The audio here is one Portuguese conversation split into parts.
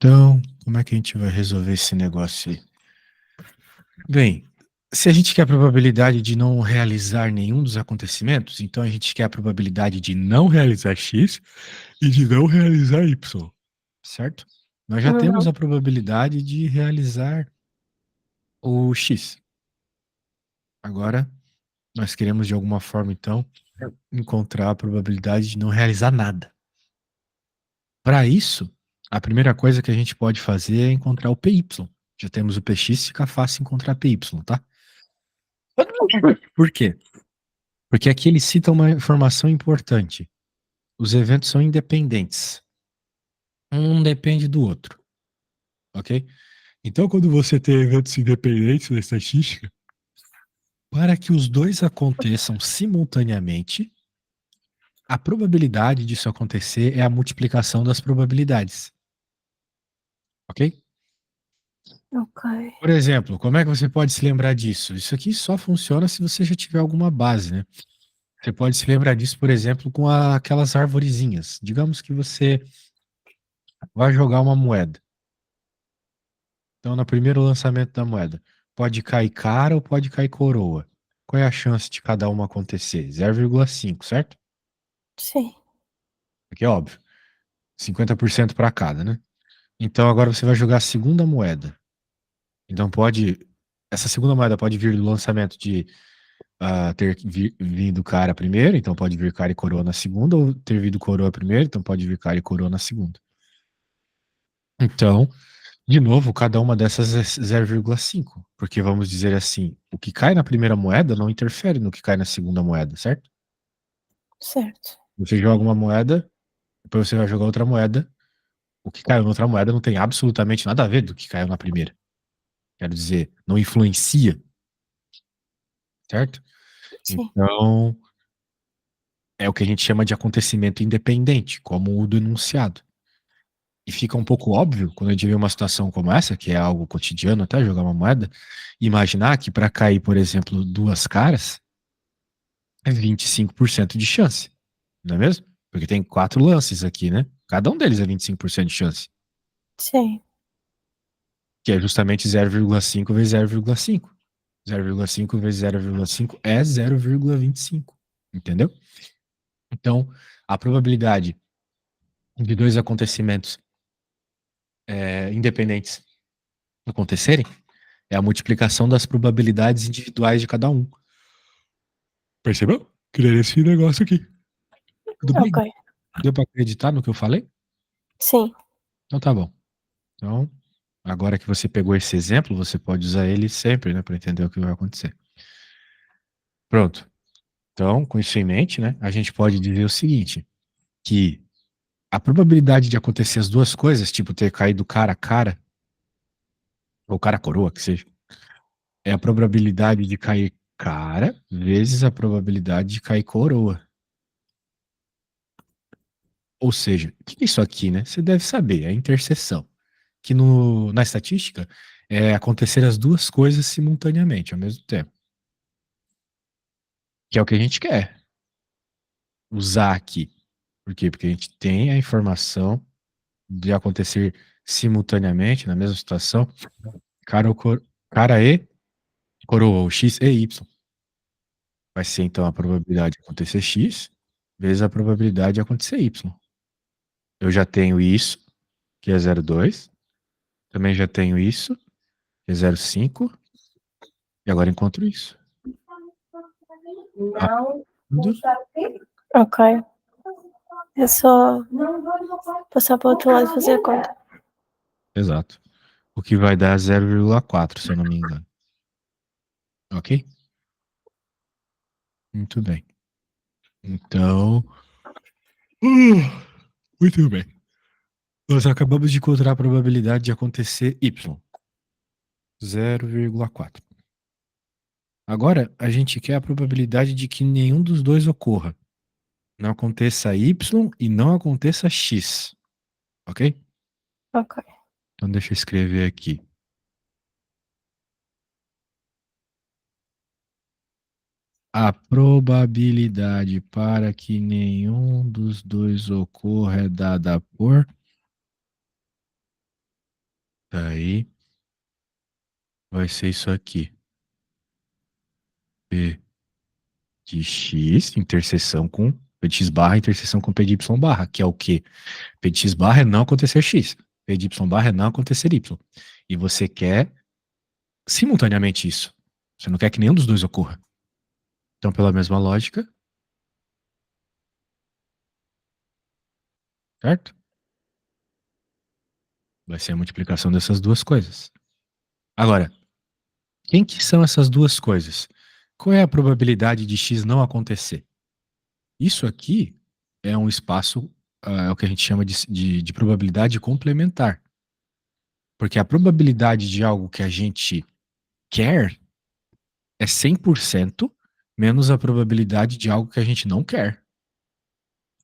Então, como é que a gente vai resolver esse negócio aí? Bem, se a gente quer a probabilidade de não realizar nenhum dos acontecimentos, então a gente quer a probabilidade de não realizar X e de não realizar Y, certo? Nós já temos Uhum. a probabilidade de realizar o X. Agora, nós queremos de alguma forma, então, encontrar a probabilidade de não realizar nada. Para isso, a primeira coisa que a gente pode fazer é encontrar o PY. Já temos o PX, fica fácil encontrar PY, tá? Por quê? Porque aqui ele cita uma informação importante. Os eventos são independentes. Um depende do outro, ok? Então, quando você tem eventos independentes na estatística, para que os dois aconteçam simultaneamente, a probabilidade disso acontecer é a multiplicação das probabilidades, ok? Ok. Por exemplo, como é que você pode se lembrar disso? Isso aqui só funciona se você já tiver alguma base, né? Você pode se lembrar disso, por exemplo, com aquelas arvorezinhas. Digamos que você vai jogar uma moeda. Então, no primeiro lançamento da moeda, pode cair cara ou pode cair coroa. Qual é a chance de cada uma acontecer? 0,5, certo? Sim. Porque é óbvio, 50% para cada, né? Então, agora você vai jogar a segunda moeda. Então, essa segunda moeda pode vir do lançamento de ter vindo cara primeiro, então pode vir cara e coroa na segunda, ou ter vindo coroa primeiro, então pode vir cara e coroa na segunda. Então, de novo, cada uma dessas é 0,5, porque vamos dizer assim, o que cai na primeira moeda não interfere no que cai na segunda moeda, certo? Certo. Você joga uma moeda, depois você vai jogar outra moeda, o que caiu na outra moeda não tem absolutamente nada a ver do que caiu na primeira. Quero dizer, não influencia, certo? Sim. Então, é o que a gente chama de acontecimento independente, como o do enunciado. E fica um pouco óbvio quando a gente vê uma situação como essa, que é algo cotidiano até jogar uma moeda, imaginar que para cair, por exemplo, duas caras, é 25% de chance, não é mesmo? Porque tem quatro lances aqui, né? Cada um deles é 25% de chance, Sim. que é justamente 0,5 vezes 0,5. 0,5 vezes 0,5 é 0,25, entendeu? Então, a probabilidade de dois acontecimentos independentes acontecerem é a multiplicação das probabilidades individuais de cada um. Percebeu? Criei esse negócio aqui. Tudo bem? Ok. Deu pra acreditar no que eu falei? Sim. Então tá bom. Então, agora que você pegou esse exemplo, você pode usar ele sempre, né, para entender o que vai acontecer. Pronto. Então, com isso em mente, né, a gente pode dizer o seguinte, que a probabilidade de acontecer as duas coisas, tipo ter caído cara a cara, ou cara a coroa, que seja, é a probabilidade de cair cara vezes a probabilidade de cair coroa. Ou seja, o que é isso aqui, né? Você deve saber, é a interseção. Que na estatística é acontecer as duas coisas simultaneamente, ao mesmo tempo. Que é o que a gente quer usar aqui. Por quê? Porque a gente tem a informação de acontecer simultaneamente, na mesma situação, cara e coroa, ou x e y. Vai ser então a probabilidade de acontecer x vezes a probabilidade de acontecer y. Eu já tenho isso, que é 0,2. Também já tenho isso, que é 0,5. E agora encontro isso. Não. Rápido. Ok. É só passar para o outro lado e fazer a conta. Exato. O que vai dar 0,4, se eu não me engano. Ok? Muito bem. Então. Muito bem. Nós acabamos de encontrar a probabilidade de acontecer Y. 0,4. Agora, a gente quer a probabilidade de que nenhum dos dois ocorra. Não aconteça Y e não aconteça X. Ok? Ok. Então, deixa eu escrever aqui. A probabilidade para que nenhum dos dois ocorra é dada por Daí vai ser isso aqui. P de x interseção com P de x barra interseção com P de y barra, que é o quê? P de x barra é não acontecer x. P de y barra é não acontecer y. E você quer simultaneamente isso. Você não quer que nenhum dos dois ocorra. Então, pela mesma lógica, certo? Vai ser a multiplicação dessas duas coisas. Agora, quem que são essas duas coisas? Qual é a probabilidade de x não acontecer? Isso aqui é um espaço, é o que a gente chama de probabilidade complementar. Porque a probabilidade de algo que a gente quer é 100% menos a probabilidade de algo que a gente não quer.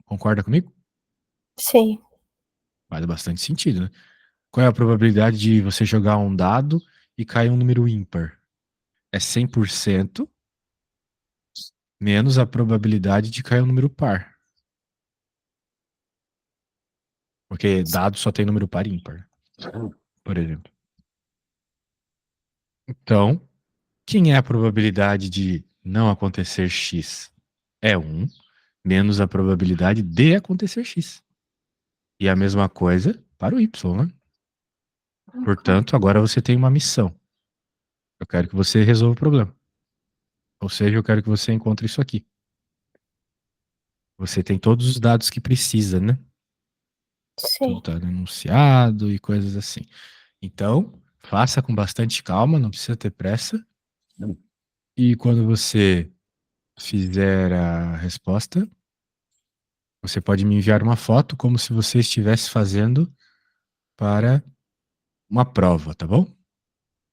Concorda comigo? Sim. Faz bastante sentido, né? Qual é a probabilidade de você jogar um dado e cair um número ímpar? É 100% menos a probabilidade de cair um número par. Porque dado só tem número par e ímpar, por exemplo. Então, quem é a probabilidade de não acontecer x? É 1 menos a probabilidade de acontecer x. E a mesma coisa para o y, né? Portanto, agora você tem uma missão. Eu quero que você resolva o problema. Ou seja, eu quero que você encontre isso aqui. Você tem todos os dados que precisa, né? Tudo Sim. está enunciado e coisas assim. Então, faça com bastante calma, não precisa ter pressa. E quando você fizer a resposta, você pode me enviar uma foto como se você estivesse fazendo para uma prova, tá bom?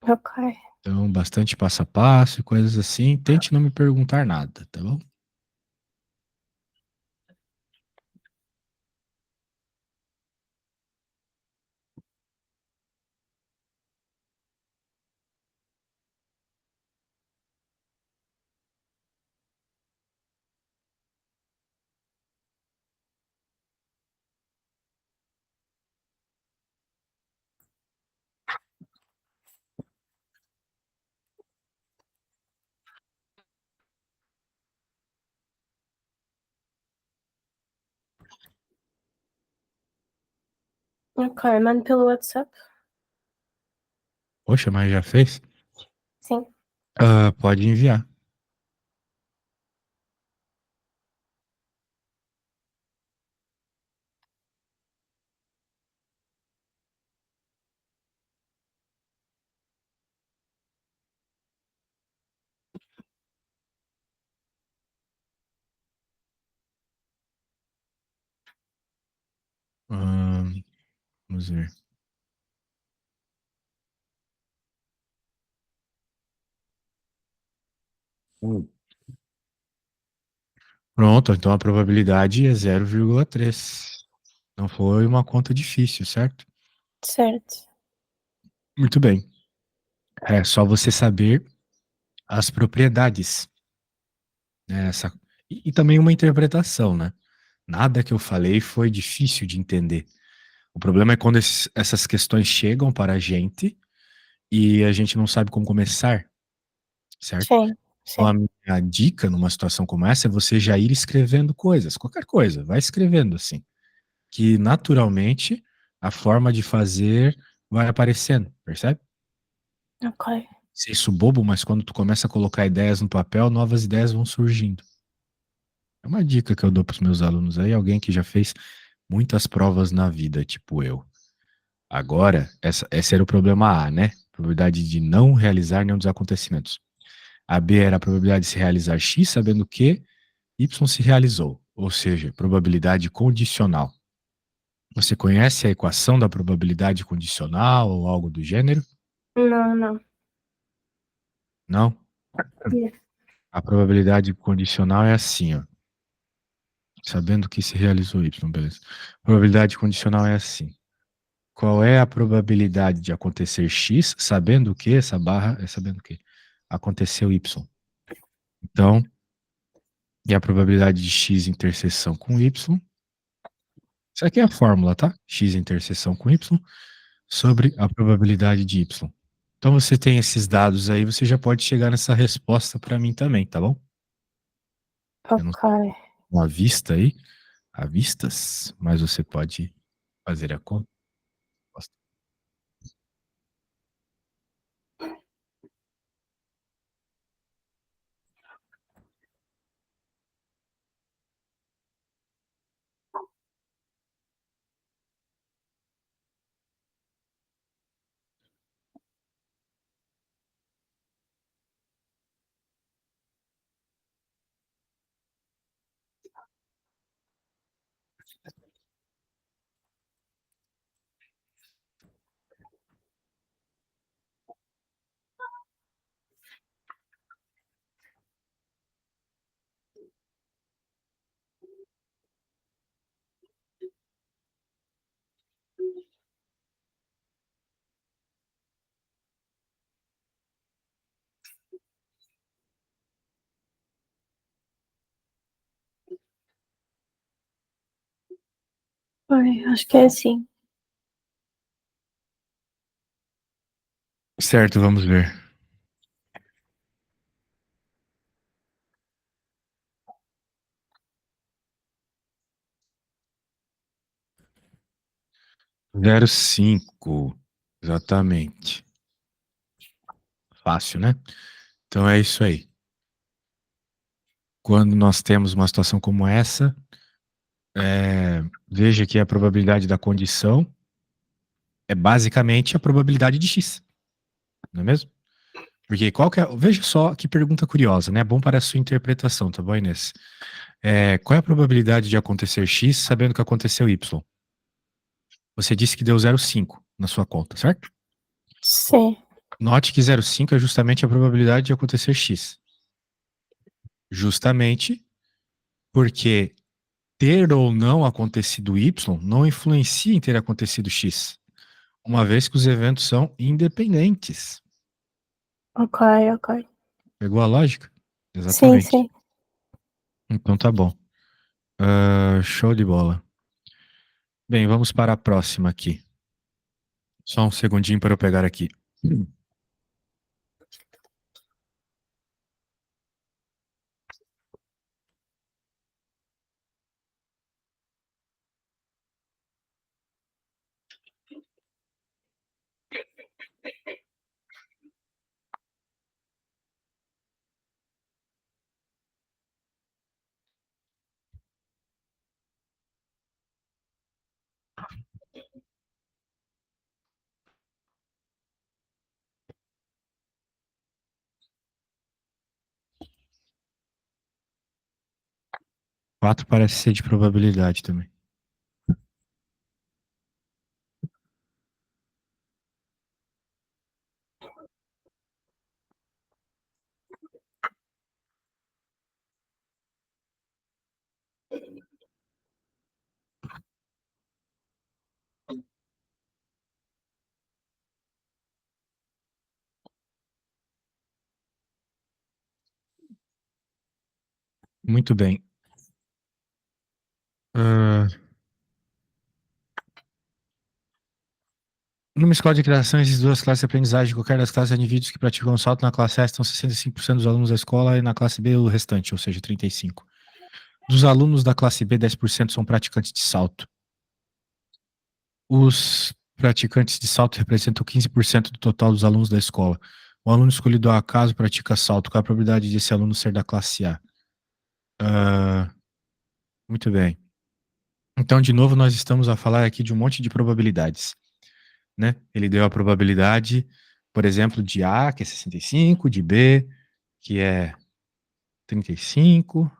Ok. Então, bastante passo a passo e coisas assim. Tente não me perguntar nada, tá bom? Ok, mando pelo WhatsApp? Poxa, mas já fez? Sim. Pode enviar. Vamos ver. Pronto, então a probabilidade é 0,3. Não foi uma conta difícil, certo? Certo. Muito bem. É só você saber as propriedades, né? E também uma interpretação, né? Nada que eu falei foi difícil de entender. O problema é quando essas questões chegam para a gente e a gente não sabe como começar, certo? Sim. Então, a Sim. minha dica numa situação como essa é você já ir escrevendo coisas, qualquer coisa, vai escrevendo assim, que naturalmente a forma de fazer vai aparecendo, percebe? Ok. Isso bobo, mas quando tu começa a colocar ideias no papel, novas ideias vão surgindo. É uma dica que eu dou para os meus alunos aí, alguém que já fez muitas provas na vida, tipo eu. Agora, esse era o problema A, né? Probabilidade de não realizar nenhum dos acontecimentos. A B era a probabilidade de se realizar X, sabendo que Y se realizou, ou seja, probabilidade condicional. Você conhece a equação da probabilidade condicional ou algo do gênero? Não, não. Não? Yeah. A probabilidade condicional é assim, ó. Sabendo que se realizou Y, beleza. Probabilidade condicional é assim. Qual é a probabilidade de acontecer X, sabendo que essa barra é sabendo que aconteceu Y? Então, e a probabilidade de X interseção com Y. Isso aqui é a fórmula, tá? X interseção com Y sobre a probabilidade de Y. Então você tem esses dados aí, você já pode chegar nessa resposta para mim também, tá bom? Eu não Ok. tenho à vista aí, à vistas, mas você pode fazer a conta. Ai, acho que é assim. Certo, vamos ver. Zero cinco, exatamente. Fácil, né? Então é isso aí. Quando nós temos uma situação como essa, veja que a probabilidade da condição é basicamente a probabilidade de x, não é mesmo? Porque qual que é. Veja só que pergunta curiosa, né? Bom para a sua interpretação, tá bom, Inês? Qual é a probabilidade de acontecer x sabendo que aconteceu y? Você disse que deu 0,5 na sua conta, certo? Sim. Note que 0,5 é justamente a probabilidade de acontecer x. Justamente porque ter ou não acontecido y não influencia em ter acontecido x, uma vez que os eventos são independentes. Ok, ok. Pegou a lógica? Sim, Exatamente. sim. Então tá bom. Show de bola. Bem, vamos para a próxima aqui. Só um segundinho para eu pegar aqui. 4 parece ser de probabilidade também. Muito bem. Ah, Numa escola de criação, existem duas classes de aprendizagem. Qualquer das classes de indivíduos que praticam salto na classe A estão 65% dos alunos da escola e na classe B o restante, ou seja, 35%. Dos alunos da classe B, 10% são praticantes de salto. Os praticantes de salto representam 15% do total dos alunos da escola. O aluno escolhido ao acaso pratica salto. Qual a probabilidade desse aluno ser da classe A? Muito bem. Então, de novo, nós estamos a falar aqui de um monte de probabilidades, né? Ele deu a probabilidade, por exemplo, de A, que é 65, de B, que é 35.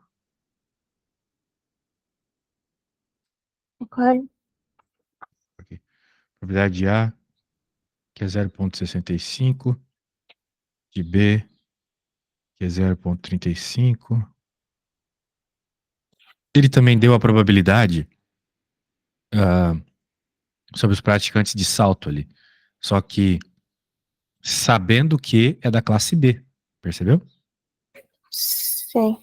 Ok. Aqui. Probabilidade de A, que é 0,65, de B, que é 0,35. Ele também deu a probabilidade sobre os praticantes de salto ali. Só que sabendo que é da classe B, percebeu? Sim.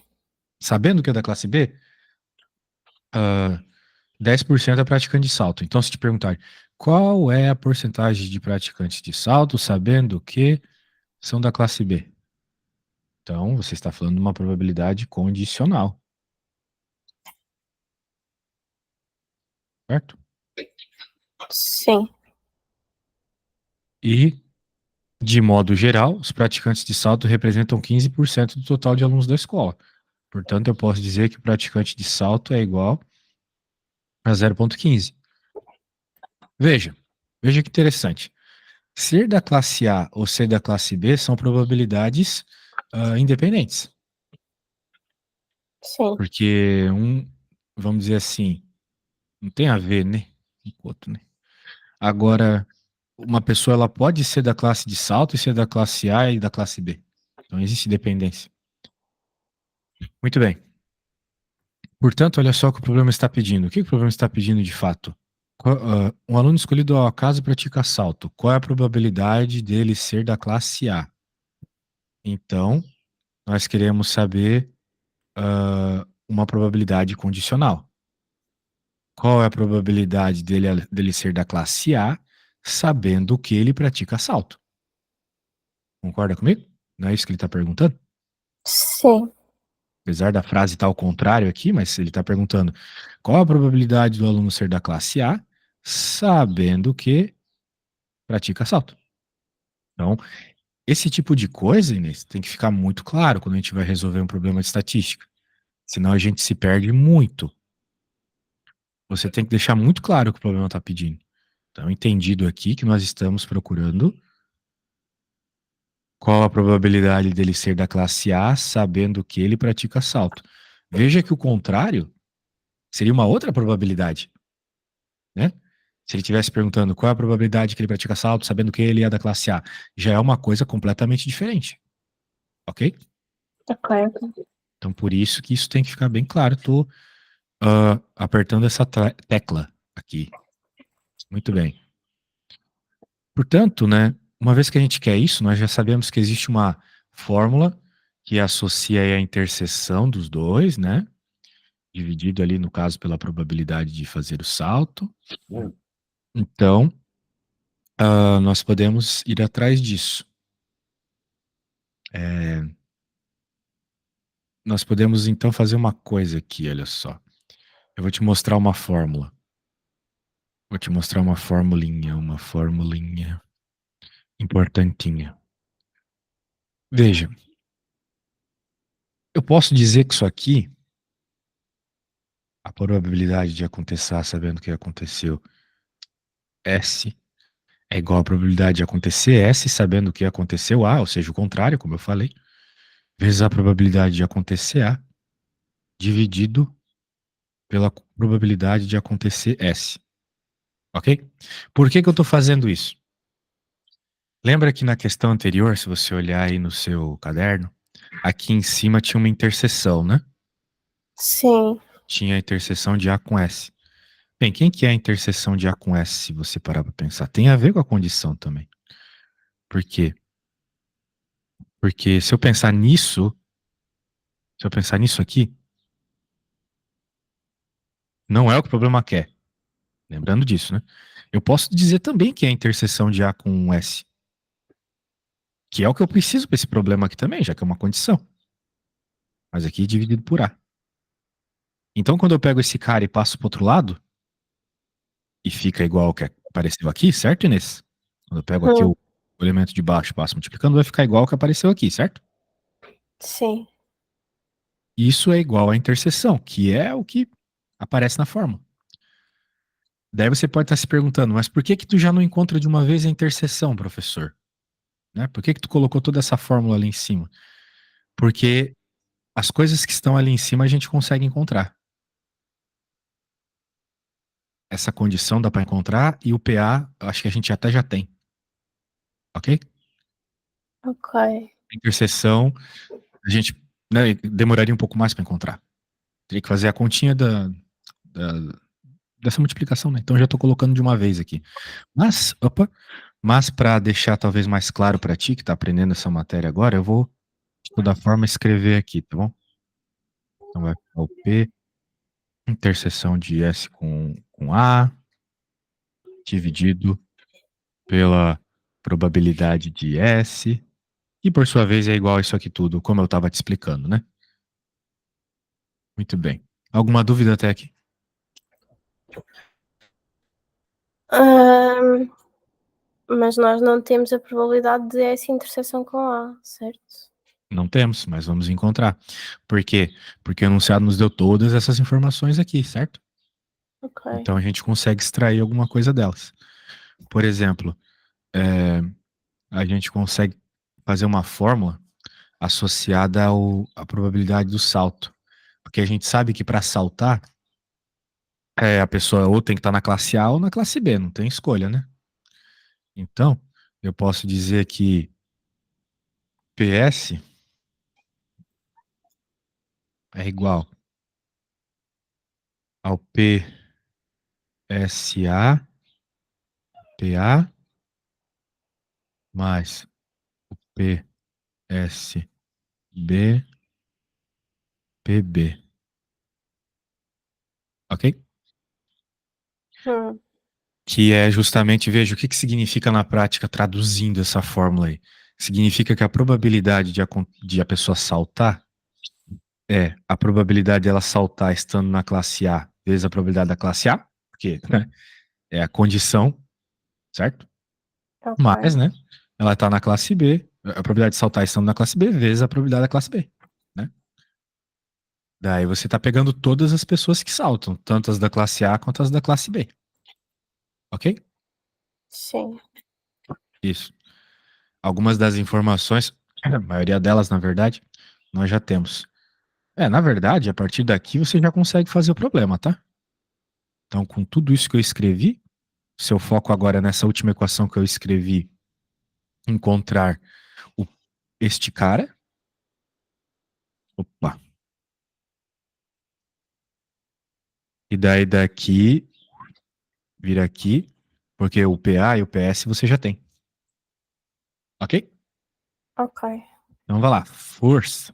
Sabendo que é da classe B, 10% é praticante de salto. Então, se te perguntar Qual é a porcentagem de praticantes de salto sabendo que são da classe B? Então, você está falando de uma probabilidade condicional, certo? Sim. E, de modo geral, os praticantes de salto representam 15% do total de alunos da escola. Portanto, eu posso dizer que o praticante de salto é igual a 0,15. Veja que interessante. Ser da classe A ou ser da classe B são probabilidades independentes. Sim. Porque vamos dizer assim, não tem a ver, né? Um com o outro, né? Agora, uma pessoa ela pode ser da classe de salto e ser da classe A e da classe B. Então existe dependência. Muito bem. Portanto, olha só o que o problema está pedindo. O que o problema está pedindo de fato? Um aluno escolhido ao acaso pratica salto. Qual é a probabilidade dele ser da classe A? Então, nós queremos saber uma probabilidade condicional. Qual é a probabilidade dele ser da classe A, sabendo que ele pratica salto? Concorda comigo? Não é isso que ele está perguntando? Sim. Apesar da frase estar ao contrário aqui, mas ele está perguntando qual a probabilidade do aluno ser da classe A, sabendo que pratica salto. Então, esse tipo de coisa, Inês, tem que ficar muito claro quando a gente vai resolver um problema de estatística. Senão a gente se perde muito. Você tem que deixar muito claro o que o problema está pedindo. Então, entendido aqui que nós estamos procurando qual a probabilidade dele ser da classe A, sabendo que ele pratica salto. Veja que o contrário seria uma outra probabilidade, né? Se ele estivesse perguntando qual é a probabilidade que ele pratica salto, sabendo que ele é da classe A, já é uma coisa completamente diferente, ok? Ok. Então, por isso que isso tem que ficar bem claro. Estou apertando essa tecla aqui. Muito bem. Portanto, né, uma vez que a gente quer isso, nós já sabemos que existe uma fórmula que associa aí a interseção dos dois, né? Dividido ali, no caso, pela probabilidade de fazer o salto. Então, nós podemos ir atrás disso. Nós podemos, então, fazer uma coisa aqui, olha só. Eu vou te mostrar uma fórmula. Vou te mostrar uma formulinha importantinha. Veja, eu posso dizer que isso aqui, a probabilidade de acontecer sabendo o que aconteceu, S, é igual à probabilidade de acontecer S sabendo o que aconteceu A, ou seja, o contrário, como eu falei, vezes a probabilidade de acontecer A, dividido pela probabilidade de acontecer S. Ok? Por que que eu estou fazendo isso? Lembra que na questão anterior, se você olhar aí no seu caderno, aqui em cima tinha uma interseção, né? Sim. Tinha a interseção de A com S. Bem, quem que é a interseção de A com S, se você parar para pensar? Tem a ver com a condição também. Por quê? Porque se eu pensar nisso aqui, não é o que o problema quer. Lembrando disso, né? Eu posso dizer também que é a interseção de A com S, que é o que eu preciso para esse problema aqui também, já que é uma condição. Mas aqui é dividido por A. Então, quando eu pego esse cara e passo para outro lado, e fica igual ao que apareceu aqui, certo, Inês? Quando eu pego aqui Hum. o elemento de baixo e passo multiplicando, vai ficar igual ao que apareceu aqui, certo? Sim. Isso é igual à interseção, que é o que aparece na fórmula. Daí você pode estar se perguntando, mas por que que tu já não encontra de uma vez a interseção, professor? Né? Por que que tu colocou toda essa fórmula ali em cima? Porque as coisas que estão ali em cima a gente consegue encontrar. Essa condição dá para encontrar e o PA, eu acho que a gente até já tem. Ok? Ok. A interseção, a gente, né, demoraria um pouco mais para encontrar. Teria que fazer a continha da- dessa multiplicação, né? Então já estou colocando de uma vez aqui. Mas para deixar talvez mais claro para ti que está aprendendo essa matéria agora, eu vou de toda forma escrever aqui, tá bom? Então vai ficar o P, interseção de S com A, dividido pela probabilidade de S, e por sua vez é igual a isso aqui tudo, como eu estava te explicando, né? Muito bem. Alguma dúvida até aqui? Ahm, mas nós não temos a probabilidade de essa interseção com A, certo? Não temos, mas vamos encontrar. Por quê? Porque o enunciado nos deu todas essas informações aqui, certo? Ok. Então a gente consegue extrair alguma coisa delas. Por exemplo, é, a gente consegue fazer uma fórmula associada à probabilidade do salto. Porque a gente sabe que para saltar, a pessoa ou tem que estar na classe A ou na classe B, não tem escolha, né? Então, eu posso dizer que PS é igual ao PSA, PA, mais o PSB, PB. Ok? Hum, Que é justamente, veja, o que que significa na prática traduzindo essa fórmula aí? Significa que a probabilidade de a pessoa saltar é a probabilidade dela saltar estando na classe A vezes a probabilidade da classe A, porque, né, é a condição, certo? ok. Mas, né, ela está na classe B, a probabilidade de saltar estando na classe B vezes a probabilidade da classe B, né? Daí você está pegando todas as pessoas que saltam, tanto as da classe A quanto as da classe B, ok? Sim. Isso. Algumas das informações, a maioria delas, na verdade, nós já temos. Na verdade, a partir daqui você já consegue fazer o problema, tá? Então, com tudo isso que eu escrevi, seu foco agora é nessa última equação que eu escrevi, encontrar o, este cara. Opa. E daí daqui, vira aqui, porque o PA e o PS você já tem. Ok? Ok. Então vai lá. Força.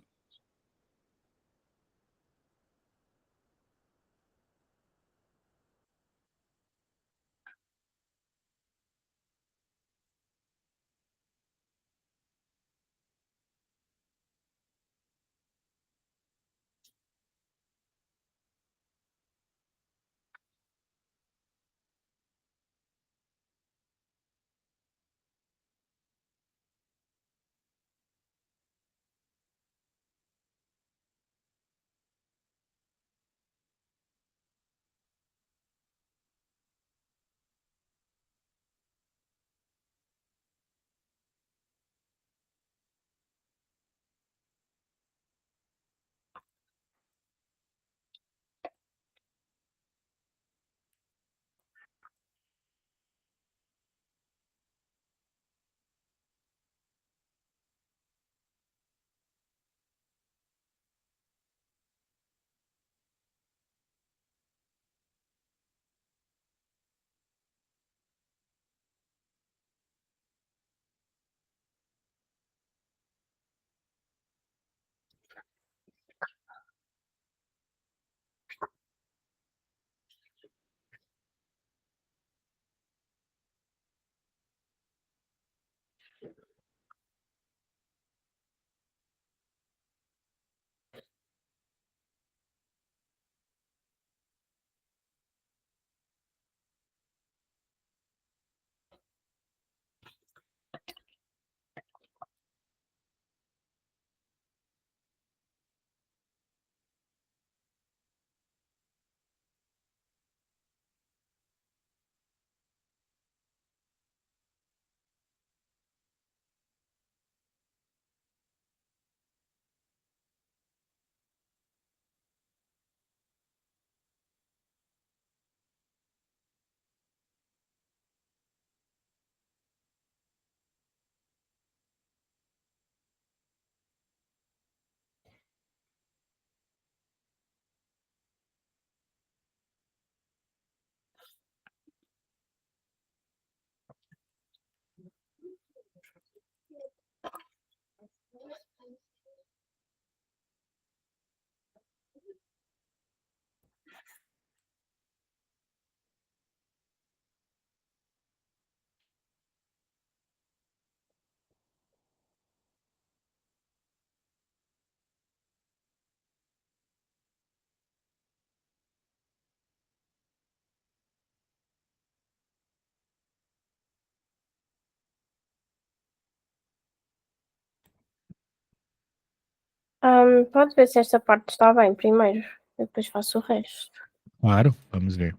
Pode ver se esta parte está bem primeiro, eu depois faço o resto. Claro, vamos ver.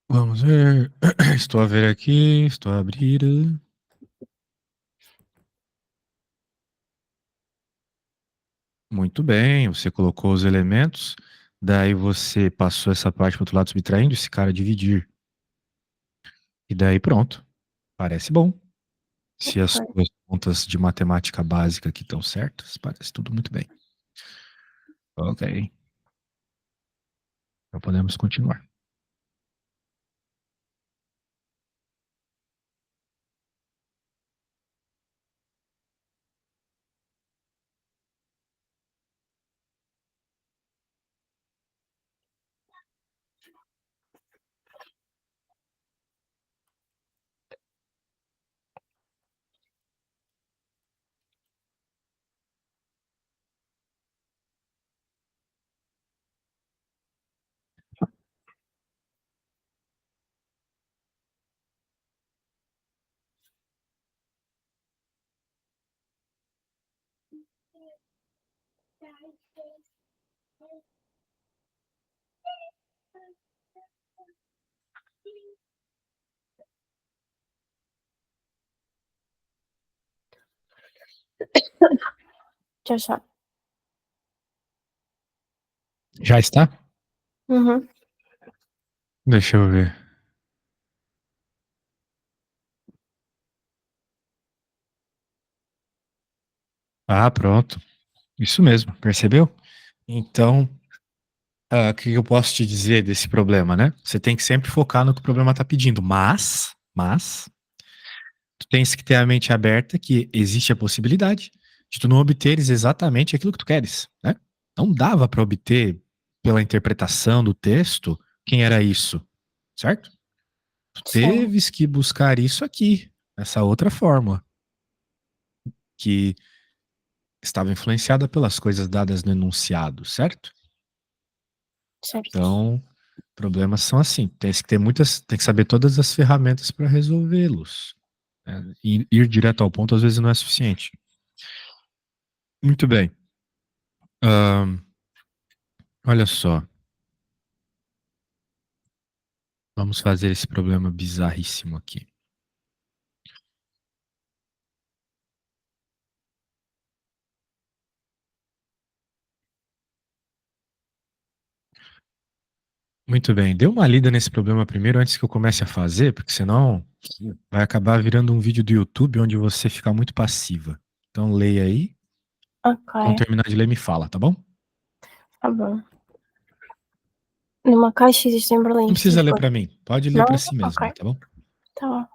Vamos ver. Estou a ver aqui, estou a abrir. Muito bem, você colocou os elementos, daí você passou essa parte para o outro lado subtraindo, esse cara dividir. E daí pronto. Parece bom. Se as Ok. suas contas de matemática básica aqui estão certas, parece tudo muito bem. Ok, então podemos continuar. Já está. Já está? Uhum. Deixa eu ver. Ah, pronto. Isso mesmo, percebeu? Então, o que eu posso te dizer desse problema, né? Você tem que sempre focar no que o problema está pedindo, mas, tu tens que ter a mente aberta que existe a possibilidade de tu não obteres exatamente aquilo que tu queres, né? Não dava para obter pela interpretação do texto quem era isso, certo? Tu Sim, teves que buscar isso aqui, essa outra fórmula, que estava influenciada pelas coisas dadas no enunciado, certo? certo. Então, problemas são assim, tem que saber todas as ferramentas para resolvê-los, né? Ir direto ao ponto às vezes não é suficiente. Muito bem. Ahn, olha só, vamos fazer esse problema bizarríssimo aqui. Muito bem, dê uma lida nesse problema primeiro antes que eu comece a fazer, porque senão vai acabar virando um vídeo do YouTube onde você fica muito passiva. Então leia aí, Ok, quando terminar de ler me fala, tá bom? tá bom. Numa caixa existem Não berlindes precisa ler tipo. para mim, pode ler para Não? si mesmo aí, Ok, tá bom? tá bom.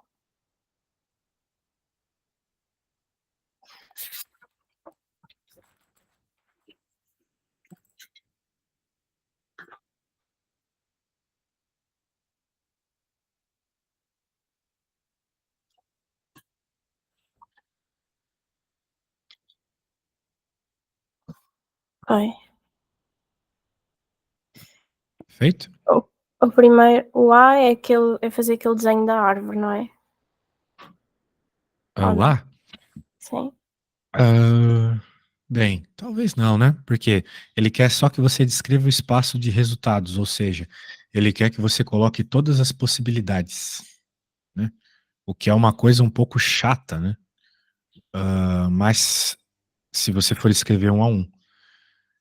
Ok. Feito? O, o primeiro, o A é aquele, é fazer aquele desenho da árvore, não é? Ah, Ou o não? A? Sim. Ah, bem, talvez não, né? Porque ele quer só que você descreva o espaço de resultados, ou seja, ele quer que você coloque todas as possibilidades, né? O que é uma coisa um pouco chata, né? Mas se você for escrever um a um,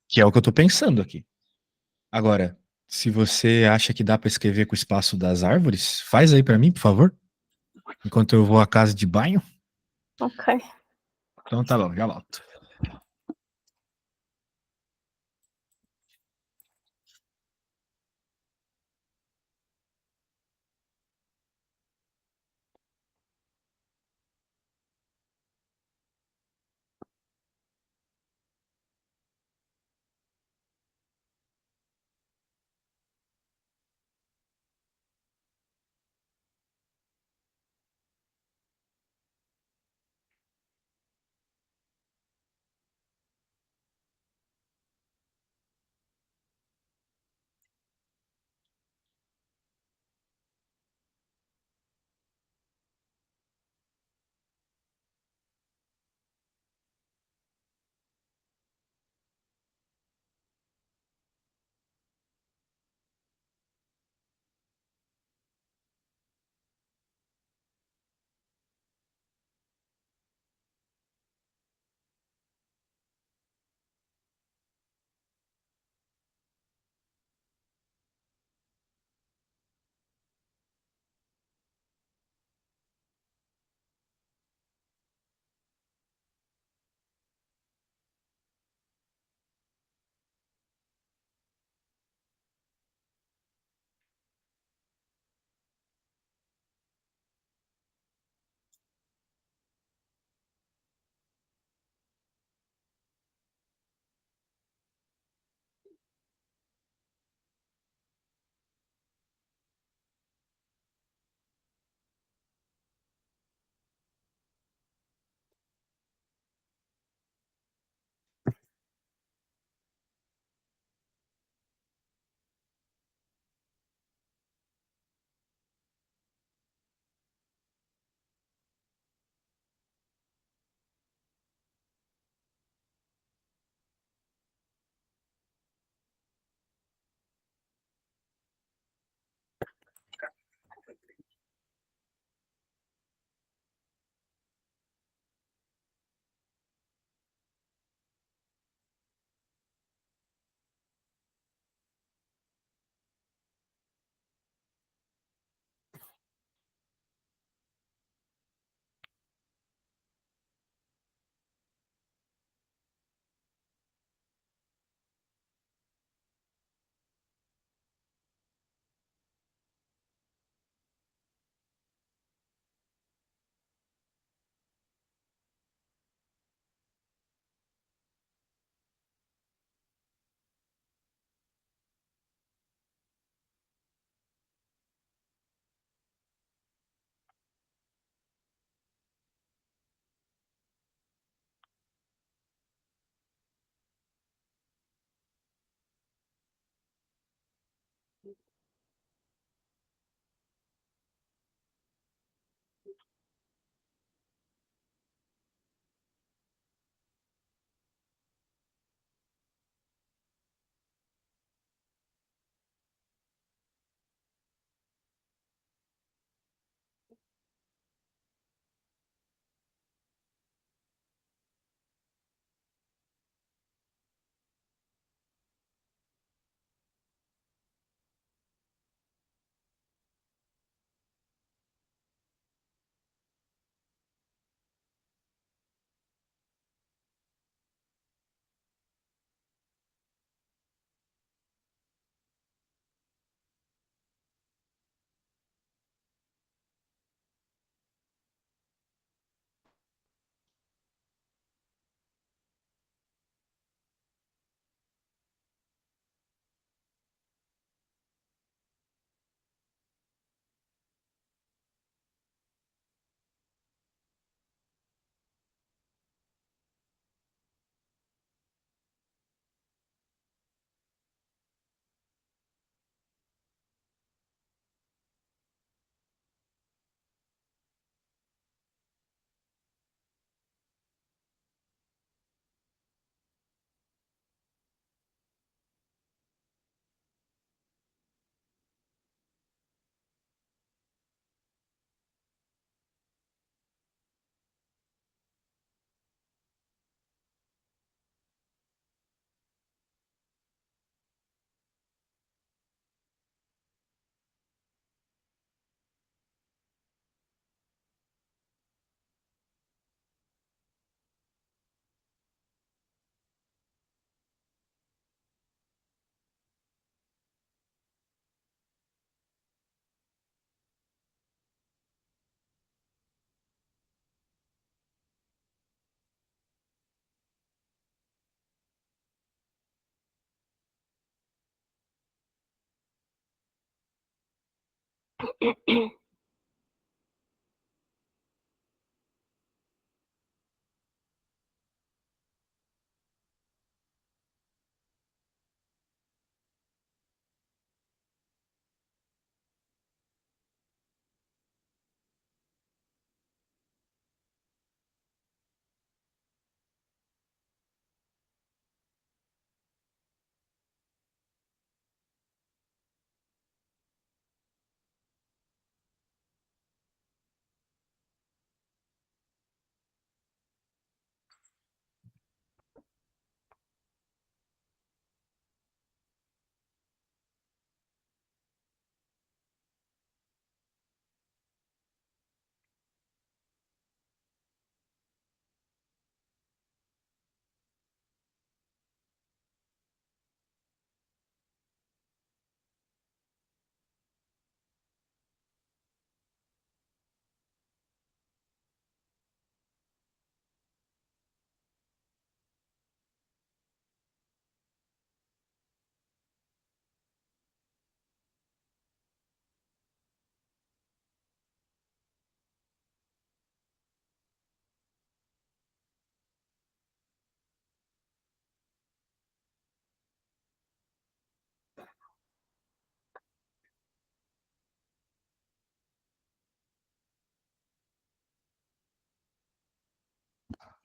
que é o que eu tô pensando aqui. Agora, se você acha que dá para escrever com o espaço das árvores, faz aí para mim, por favor, enquanto eu vou à casa de banho. Ok. Então tá bom, já volto.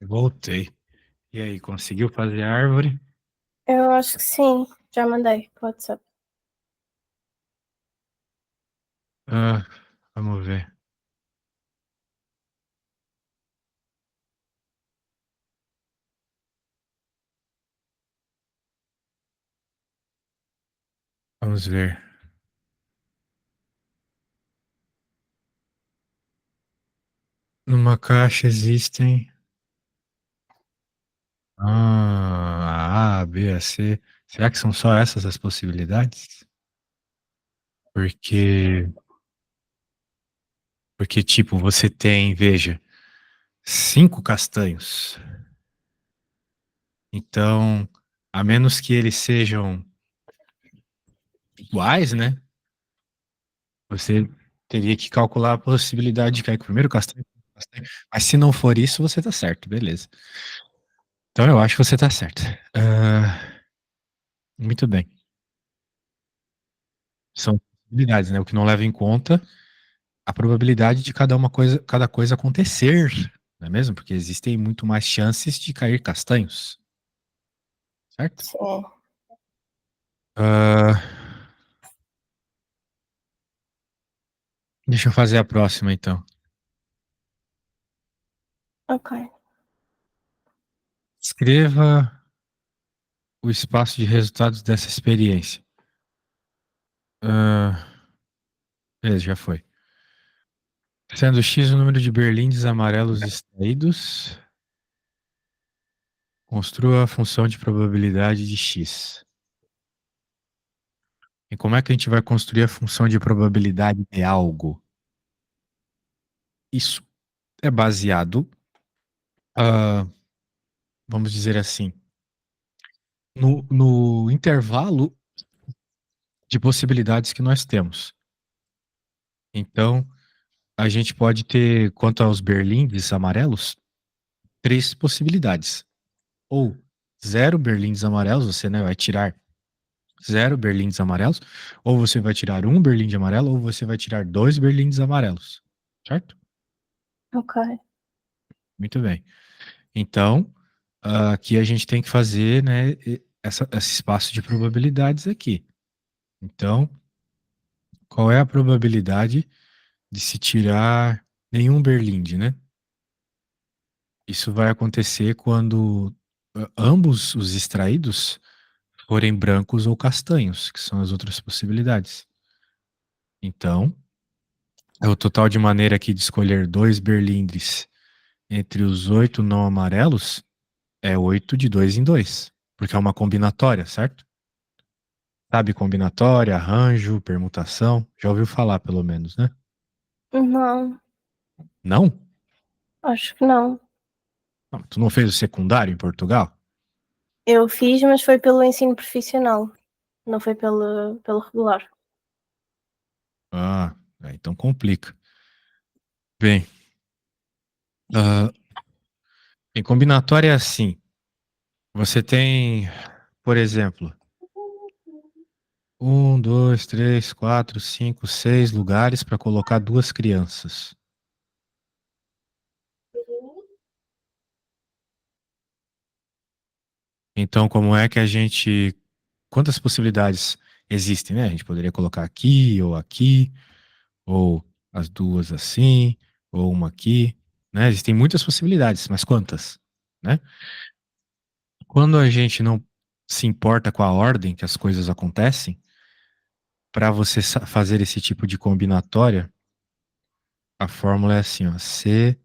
Voltei. E aí, conseguiu fazer a árvore? Eu acho que sim. Já mandei pro WhatsApp. Ah, vamos ver. Vamos ver. Numa caixa existem a B, a C. Será que são só essas as possibilidades? Porque, porque tipo, você tem, veja, 5 castanhos. Então, a menos que eles sejam iguais, né? Você teria que calcular a possibilidade de cair com o primeiro castanho. Mas se não for isso, você tá certo, beleza. Então eu acho que você tá certo. Muito bem. São possibilidades, né? O que não leva em conta a probabilidade de cada coisa acontecer, não é mesmo? Porque existem muito mais chances de cair castanhos, certo? Sim. Ah, deixa eu fazer a próxima, então. Ok. Escreva o espaço de resultados dessa experiência. Ah, beleza, já foi. Sendo X o número de berlindes amarelos extraídos, construa a função de probabilidade de X. E como é que a gente vai construir a função de probabilidade de algo? Isso é baseado, ah, vamos dizer assim, no intervalo de possibilidades que nós temos. Então, a gente pode ter, quanto aos berlindes amarelos, 3 possibilidades. Ou 0 berlindes amarelos, você, né, vai tirar 0 berlindes amarelos, ou você vai tirar 1 berlinde amarelo, ou você vai tirar 2 berlindes amarelos. Certo? Ok. Muito bem. Então, aqui a gente tem que fazer, né, esse espaço de probabilidades aqui. Então, qual é a probabilidade de se tirar nenhum berlinde, né? Isso vai acontecer quando ambos os extraídos forem brancos ou castanhos, que são as outras possibilidades. Então, é o total de maneira aqui de escolher 2 berlindes entre os 8 não amarelos é 8 de 2 em 2, porque é uma combinatória, certo? Sabe, combinatória, arranjo, permutação. Já ouviu falar, pelo menos, né? Não, Não? acho que não. Não, tu não fez o secundário em Portugal? Eu fiz, mas foi pelo ensino profissional. Não foi pelo regular. Ah. Então complica. Bem, ah, em combinatória é assim. Você tem, por exemplo, um, dois, três, quatro, cinco, seis lugares para colocar duas crianças. Então, como é que a gente. Quantas possibilidades existem, né? A gente poderia colocar aqui, ou as duas assim, ou uma aqui, né? Existem muitas possibilidades, mas quantas, né? Quando a gente não se importa com a ordem que as coisas acontecem, para você fazer esse tipo de combinatória, a fórmula é assim, ó, C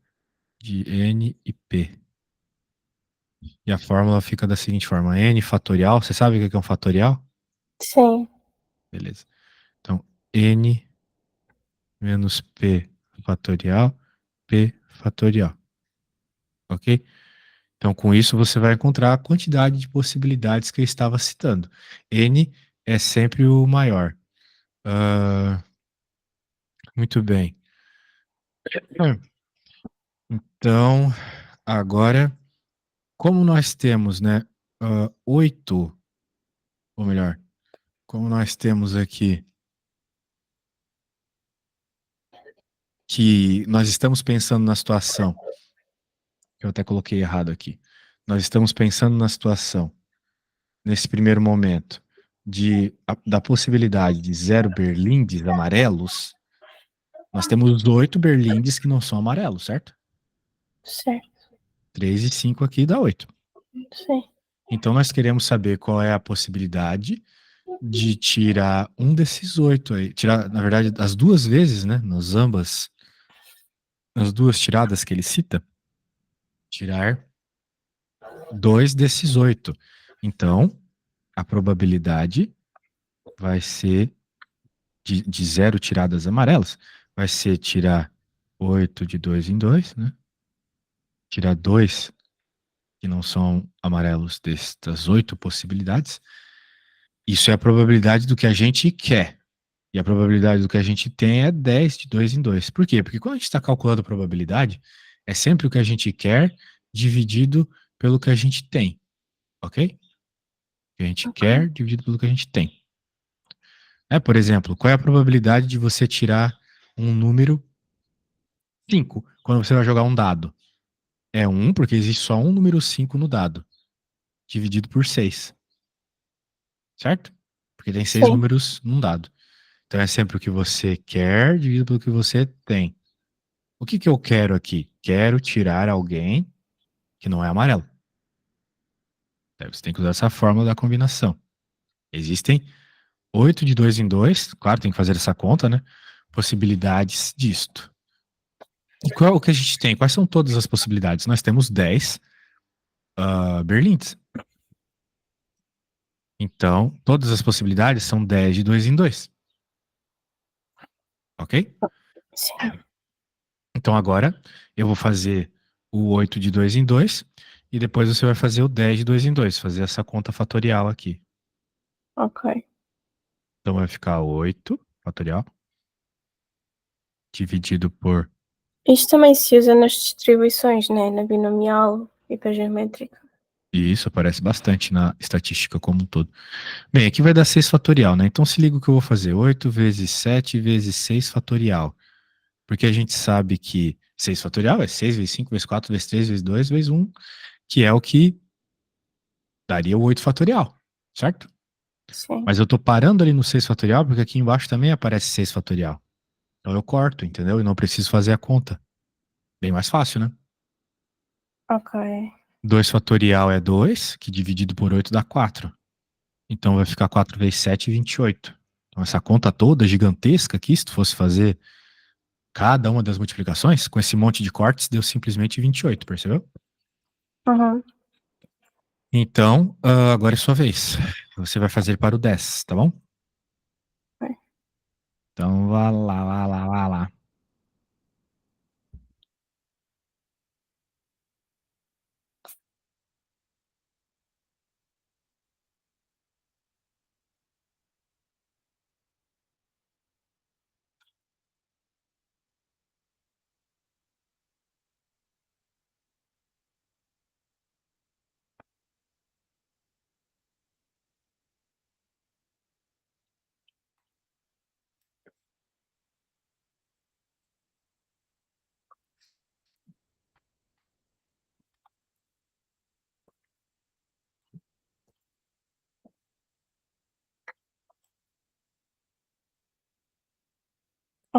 de N e P. E a fórmula fica da seguinte forma: N fatorial. Você sabe o que é um fatorial? Sim. Beleza. Então, N menos P fatorial, P fatorial. Ok? Então, com isso, você vai encontrar a quantidade de possibilidades que eu estava citando. N é sempre o maior. Ah, muito bem. Então, agora, como nós temos, né, oito, ou melhor, como nós temos aqui que nós estamos pensando na situação, eu até coloquei errado aqui. Nós estamos pensando na situação, nesse primeiro momento, da possibilidade de zero berlindes amarelos. Nós temos oito berlindes que não são amarelos, certo? Certo. 3 e 5 aqui dá 8. Sim. Então nós queremos saber qual é a possibilidade de tirar um desses oito aí. Tirar, na verdade, as duas vezes, né? Nas duas tiradas que ele cita, tirar dois desses oito. Então, a probabilidade vai ser de zero tiradas amarelas, vai ser tirar 8 de dois em dois, né? Tirar dois que não são amarelos destas oito possibilidades. Isso é a probabilidade do que a gente quer. E a probabilidade do que a gente tem é 10 de dois em dois. Por quê? Porque quando a gente está calculando a probabilidade, é sempre o que a gente quer dividido pelo que a gente tem. Ok? O que a gente Ok. quer dividido pelo que a gente tem. Por exemplo, qual é a probabilidade de você tirar um número 5 quando você vai jogar um dado? É um, porque existe só um número 5 no dado, dividido por 6, certo? Porque tem seis Sim. números num dado. Então é sempre o que você quer dividido pelo que você tem. O que que eu quero aqui? Quero tirar alguém que não é amarelo. Daí você tem que usar essa fórmula da combinação. Existem 8 de dois em dois, claro, tem que fazer essa conta, né? Possibilidades disto. E qual é o que a gente tem? Quais são todas as possibilidades? Nós temos 10 berlindes. Então, todas as possibilidades são 10 de dois em dois. Ok? Sim. Então agora eu vou fazer o 8 de dois em dois e depois você vai fazer o 10 de dois em dois, fazer essa conta fatorial aqui. Ok. Então vai ficar 8 fatorial dividido por. Isto também se usa nas distribuições, né? Na binomial e para geométrica. E isso aparece bastante na estatística como um todo. Bem, aqui vai dar 6 fatorial, né? Então se liga o que eu vou fazer. 8 vezes 7 vezes 6 fatorial. Porque a gente sabe que 6 fatorial é 6 vezes 5 vezes 4 vezes 3 vezes 2 vezes um, que é o que daria o 8 fatorial, certo? Sim. Mas eu tô parando ali no 6 fatorial porque aqui embaixo também aparece 6 fatorial. Então eu corto, entendeu? E não preciso fazer a conta. Bem mais fácil, né? Ok. 2 fatorial é 2, que dividido por 8 dá 4. Então vai ficar 4 vezes 7, 28. Então essa conta toda gigantesca aqui, se tu fosse fazer cada uma das multiplicações, com esse monte de cortes, deu simplesmente 28, percebeu? Uhum. Então, agora é sua vez. Você vai fazer para o 10, tá bom? Ok. Então, vá lá, vá lá, vá lá.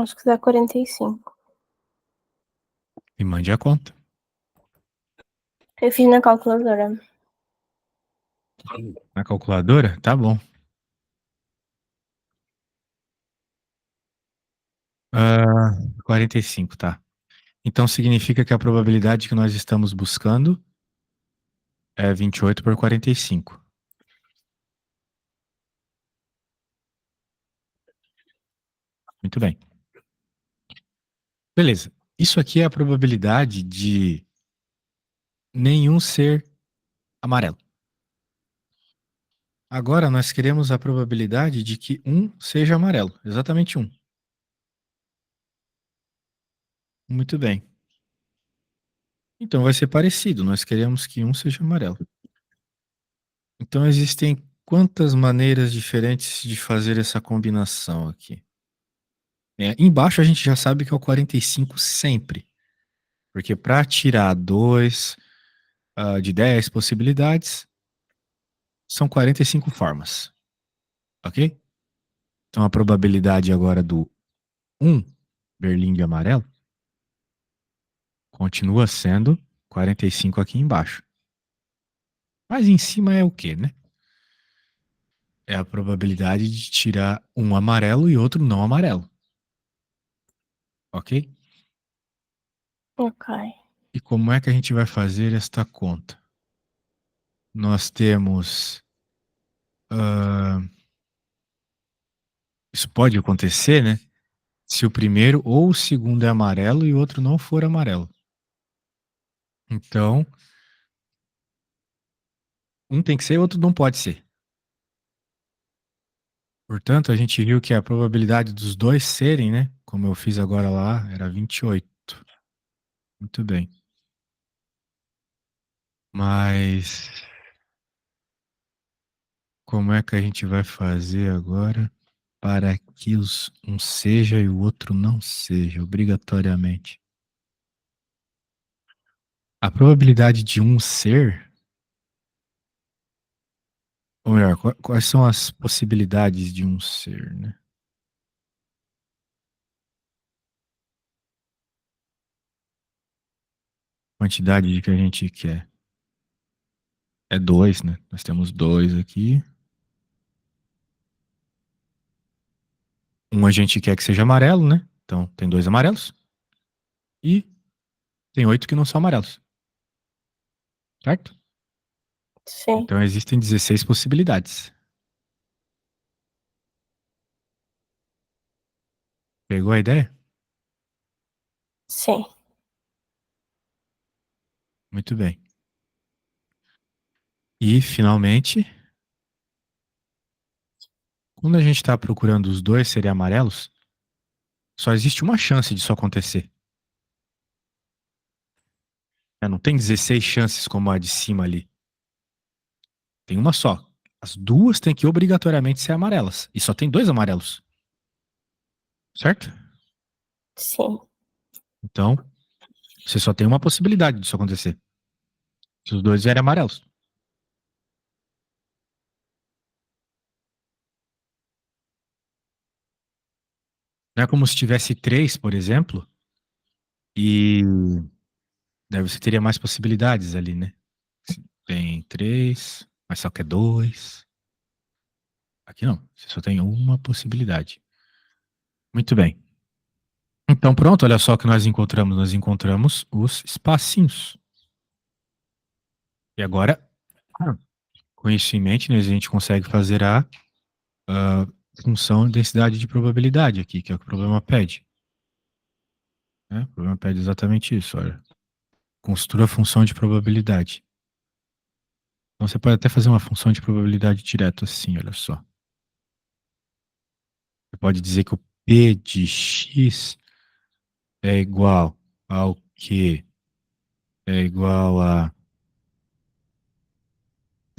Acho que dá 45. E mande a conta. Eu fiz na calculadora. Na calculadora? Tá bom. 45, tá. Então significa que a probabilidade que nós estamos buscando é 28 por 45. Muito bem. Beleza. Isso aqui é a probabilidade de nenhum ser amarelo. Agora nós queremos a probabilidade de que um seja amarelo. Exatamente um. Muito bem. Então vai ser parecido. Nós queremos que um seja amarelo. Então existem quantas maneiras diferentes de fazer essa combinação aqui? Embaixo a gente já sabe que é o 45 sempre. Porque para tirar 2 de 10 possibilidades, são 45 formas. Ok? Então a probabilidade agora do 1 berlim amarelo continua sendo 45 aqui embaixo. Mas em cima é o quê, né? É a probabilidade de tirar um amarelo e outro não amarelo. Ok? Ok. E como é que a gente vai fazer esta conta? Nós temos. Isso pode acontecer, né? Se o primeiro ou o segundo é amarelo e o outro não for amarelo. Então, um tem que ser e o outro não pode ser. Portanto, a gente viu que a probabilidade dos dois serem, né? Como eu fiz agora lá, era 28. Muito bem. Mas como é que a gente vai fazer agora para que um seja e o outro não seja, obrigatoriamente? A probabilidade de um ser, ou melhor, quais são as possibilidades de um ser, né? Quantidade de que a gente quer. É dois, né? Nós temos dois aqui. Um a gente quer que seja amarelo, né? Então tem dois amarelos. E tem 8 que não são amarelos. Certo? Sim. Então existem 16 possibilidades. Pegou a ideia? Sim. Muito bem. E, finalmente, quando a gente está procurando os dois serem amarelos, só existe uma chance disso acontecer. Não tem 16 chances como a de cima ali. Tem uma só. As duas têm que obrigatoriamente ser amarelas. E só tem dois amarelos. Certo? Sim. Então, você só tem uma possibilidade disso acontecer. Se os dois vierem amarelos. Não é como se tivesse três, por exemplo, e daí você teria mais possibilidades ali, né? Tem três, mas só que é dois. Aqui não, você só tem uma possibilidade. Muito bem. Então pronto, olha só o que nós encontramos. Nós encontramos os espacinhos. E agora, com isso em mente, né, a gente consegue fazer a função de densidade de probabilidade aqui, que é o que o problema pede. Né? O problema pede exatamente isso, olha. Construa a função de probabilidade. Então você pode até fazer uma função de probabilidade direto assim, olha só. Você pode dizer que o P de x é igual ao Q é igual a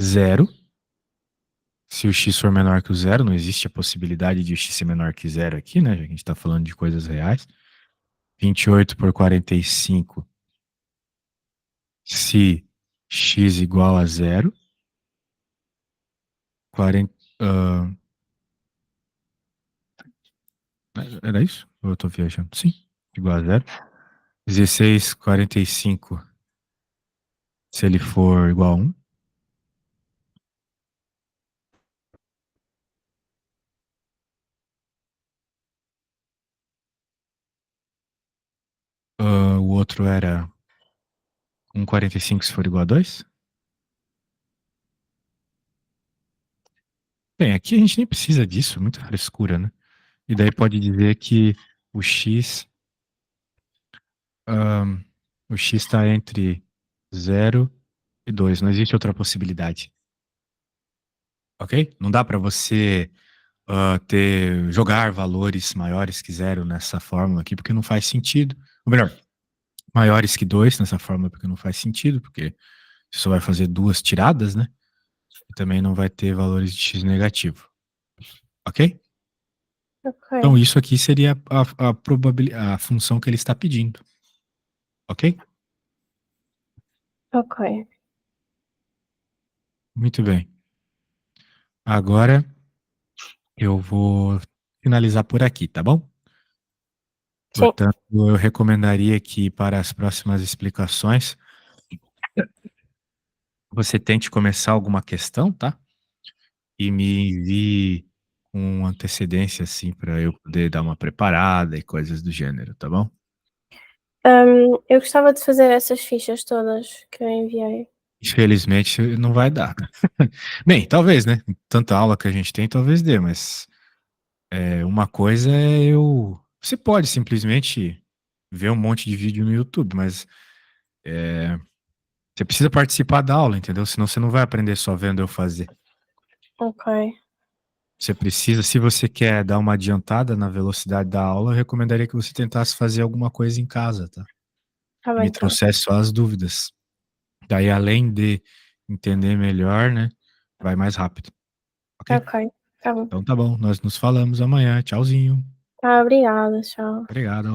zero. Se o x for menor que o zero, não existe a possibilidade de o x ser menor que zero aqui, né? Já que a gente está falando de coisas reais. 28 por 45, se x igual a zero. 40, era isso? Ou eu tô viajando? Sim, igual a zero. 16,45, se ele for igual a 1. O outro era 1,45 se for igual a 2. Bem, aqui a gente nem precisa disso, muita frescura, né? E daí pode dizer que o x, ahn, o x está entre 0 e 2. Não existe outra possibilidade. Ok? Não dá para você jogar valores maiores que 0 nessa fórmula aqui, porque não faz sentido. Ou melhor, maiores que 2 nessa fórmula, porque não faz sentido, porque você só vai fazer duas tiradas, né? E também não vai ter valores de x negativo. Ok? Então, Ok, isso aqui seria a função que ele está pedindo. Ok? ok. Muito bem. Agora eu vou finalizar por aqui, tá bom? Sim. Portanto, eu recomendaria que para as próximas explicações você tente começar alguma questão, tá? E me envie com antecedência, assim, para eu poder dar uma preparada e coisas do gênero, tá bom? Eu gostava de fazer essas fichas todas que eu enviei. Infelizmente, não vai dar. Bem, talvez, né? Tanta aula que a gente tem, talvez dê, mas uma coisa é eu. Você pode simplesmente ver um monte de vídeo no YouTube, mas você precisa participar da aula, entendeu? Senão você não vai aprender só vendo eu fazer. Ok, Você precisa, se você quer dar uma adiantada na velocidade da aula, eu recomendaria que você tentasse fazer alguma coisa em casa, tá? tá E bem me então. trouxesse só as dúvidas. Daí, além de entender melhor, né? Vai mais rápido, ok? Ok, tá bom. Então tá bom, nós nos falamos amanhã. Tchauzinho. Tá, obrigada, tchau. Obrigado.